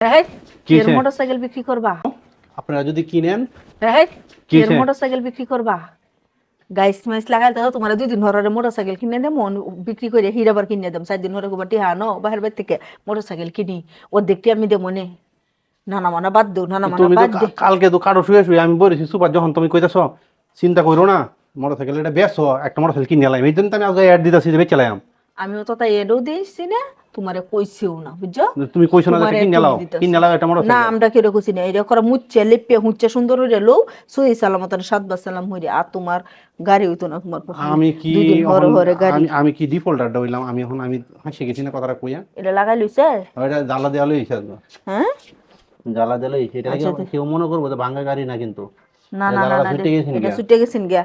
এই এর কিসে? মোটরসাইকেল বিক্রি করবা? আপনারা যদি কিনেন এই এর কিসে? মোটরসাইকেল বিক্রি করবা? গাইস মাইস লাগাই দাও, তোমার 2 দিন হরে মোটরসাইকেল কিনে দেব, বিক্রি করে হিরাবার কিনে দেব। 4 দিন হরে গোবাটি হানো বাহির বাইর থেকে মোটরসাইকেল কিনি, ও দেখতে আমি দেব মনে। নানা মানা বাদ দেও, নানা মানা তুমি তো বাদ দে। কালকে তো কারো শুয়ে শুয়ে আমি বলেছি সুপার, যখন তুমি কইতাছ চিন্তা করো না, মোটরসাইকেল এটা বেচো, একটা মোটরসাইকেল কিনে এলাম, এই জন্য তো আমি আজকে অ্যাড দিতেছি যে বেচলাম। আমিও তো তাই এডও দিয়েছি না, তোমারে কইছিও না, বুঝছো? তুমি কইছো না যে তোমারে কিনে একটু এলাও, দিতেছি কিনে এলাও একটা না, মোটরসাইকেল। আমরা কেউ কইছি না। এটা করে মুচ্ছে লিপে হুচ্ছে সুন্দর হইরে লো, সহি সালামতান 7 বার সালাম হইরে। আর তোমার গাড়ি হইতো না, তোমার পক্ষে আমি কি 2 দিন হরে এখন হরে গাড়ি। আমি কি ডিফল্টারটা হইলাম? আমি এখন আমি হাসি গেছি না কথাটা কইয়া। এটা লাগাই লইছে। ওইটা জ্বালা দেওয়া লইছে, হ্যাঁ জ্বালা দিলে সেটা কি আচ্ছা কেউ মনে করবো যে ভাঙ্গা গাড়ি না, কিন্তু না এটা না না জ্বালাটা না, ছুটে গেছেন এটা গিয়া। ছুটে গেছেন গিয়া।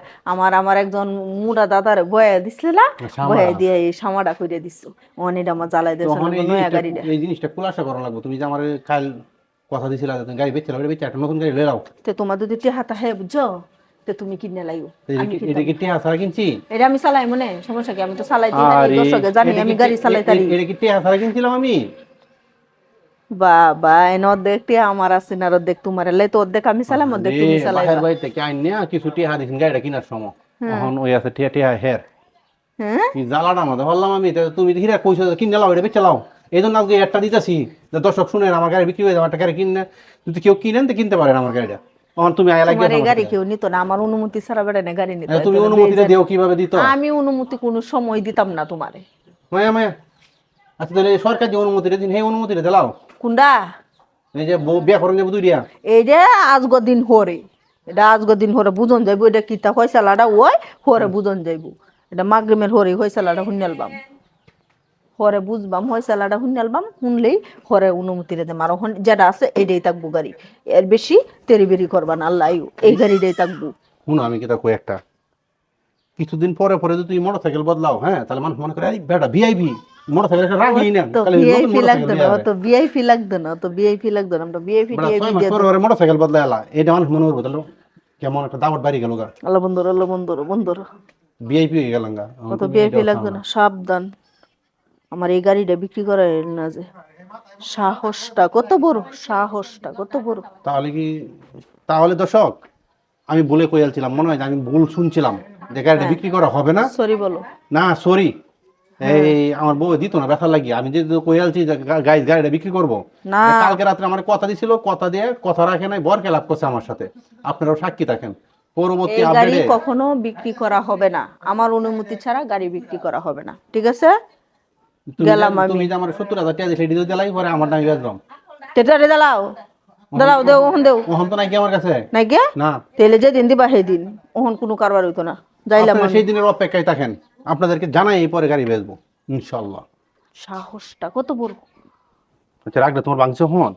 আমার একজন মুড়া দাদার বয়া দিছিল না, শামা। বয়া দিয়ে এই সামাটা কইরে দিছো। অনেক আমার জ্বালাই দিয়েছে তখন নয়া গাড়িটা। এই জিনিসটা খুলাসা করা লাগবে। তুমি যে আমার কাল কথা দিছিলা যে তুমি গাড়ি বেচছিলা, ওটা বেচে একটা নতুন গাড়ি লয়ে নাও। তো তোমার যদি টেহাতা হে বুঝছো, তো তুমি কিনে লাইও। আমি এটা কি টেহা ছাড়া কিনছি? এটা আমি চালাই মনে, সমস্যা কি? আমি তো চালাই দিই না, আরে দর্শকে জানি আমি গাড়ি চালাই তারি। এটা কি টেহা ছাড়া কিনছিলাম আমি? বাবা এন অর্ধেক টিয়া আমার আছে না, অর্ধেক তোমার এলাই তো, অর্ধেক আমি চালাম, অর্ধেক তুমি চালাইবা। বাহির বাড়ি থেকে আইন না কিছু টেহা দিছেন গাড়িটা কিনার সময়, এখন ওই আছে টেহা টেহা হের হ্যাঁ কি জ্বালাটা মধ্যে বললাম আমি। তুমি হিরা কইছো যে কিনে লাও, এটা বেচে লাও, এই জন্য আজকে একটা দিতেছি যে দর্শক শুনেন আমার গাড়ি বিক্রি হয়ে যাবে, একটা গাড়ি কিনে যদি কেউ কিনেন তো কিনতে পারেন আমার গাড়িটা। তখন তুমি আয়া তোমার এই গাড়ি লাগিয়ে কেউ নিত না, আমার অনুমতি ছাড়া বেড়ে না গাড়ি নিত। তুমি অনুমতিটা দেও কিভাবে দিত? আমি অনুমতি কোনো সময় দিতাম না তোমারে। মায়া মায়া, আচ্ছা তাহলে সরকার যে অনুমতিটা দিন, সেই অনুমতিটা দিলাও। কুন্ডা এই যে বিয়া করেন যাবো 2 দিয়া, এই যে আজগো দিন হরে, এটা আজগো দিন হরে বুঝন যাইব। এটা কিতা ফয়সালাটা ওই হরে বুঝন যাইব। এটা মাগরিমের হরে ফয়সালাটা শুনালবাম, হরে বুঝবাম ফয়সালাটা শুনালবাম, শুনলেই হরে অনুমতি দেম। আর যেটা আছে এটাই থাকবো গাড়ি, এর বেশি তেরি বেরি করবা না। আল্লাহ এই গাড়িটাই থাকবো। শুনো আমি কি তা কই একটা, কিছুদিন পরে পরে যদি তুমি মোটরসাইকেল বদলাও, হ্যাঁ তাহলে মানুষ মনে করে আরে বেটা ভিআইপি মোটরসাইকেল রাখি না, তো তাহলে নতুন ভিআইপি লাগতো মোটরসাইকেল না, দিয়া অত ভিআইপি লাগতো না, অত ভিআইপি লাগতো না। আমরা ভিআইপি বেটা 6 টিআইপি মাস দিয়ে পরে পরে মোটরসাইকেল বদলাইলা, এটা মানুষ মনে করবো তাহলে কেমন একটা দাওয়াত বাড়ি গেল গা, আল্লাহ বন্ধুর, আল্লাহ বন্ধুর বন্ধুর। ভিআইপি হয়ে গেলাম গা। অত ভিআইপি লাগতো না, সাবধান। আমার এই গাড়িটা বিক্রি করার না যে সাহসটা কত বড়, সাহসটা কত বড়। তাহলে কি, তাহলে দর্শক আমি বলে কইয়ালছিলাম, মনে হয় যে আমি ভুল শুনছিলাম যে গাড়িটা বিক্রি করা হবে না। সরি বলো। না সরি, এই আমার বউ দিত না ব্যথা লাগি, আমি যে কইয়ালছি যে গাইস গাড়িটা বিক্রি করবো, না কালকে রাত্রে আমার কথা দিছিল, কথা দিয়ে কথা রাখে নাই, বর খেলাপ করছে আমার সাথে, আপনারাও সাক্ষী থাকেন। পরবর্তী এই গাড়ি আপডেটে কখনো বিক্রি করা হবে না, আমার অনুমতি ছাড়া গাড়ি বিক্রি করা হবে না, ঠিক আছে? গেলাম আমি। তুমি যে আমার 70,000 টাকা দিলে সেটি দিলাই, পরে আমার নামে বেচলাম। তেটারে দাঁড়াও, দাঁড়াও, দেও ওহন দেও। ওহন তো নাকি আমার কাছে নাই গে না। তেলে যে দিন দিবা সেই দিন ওহন কোনো কারবার হইতো না। যাইলাম আপনারা আমি। সেই দিনের অপেক্ষায় থাকেন, আপনাদেরকে জানাই এই পরে গাড়ি বেচবো ইনশাল্লাহ। সাহসটা কত বড়। আচ্ছা রাখলে তোমার বাংশ হন।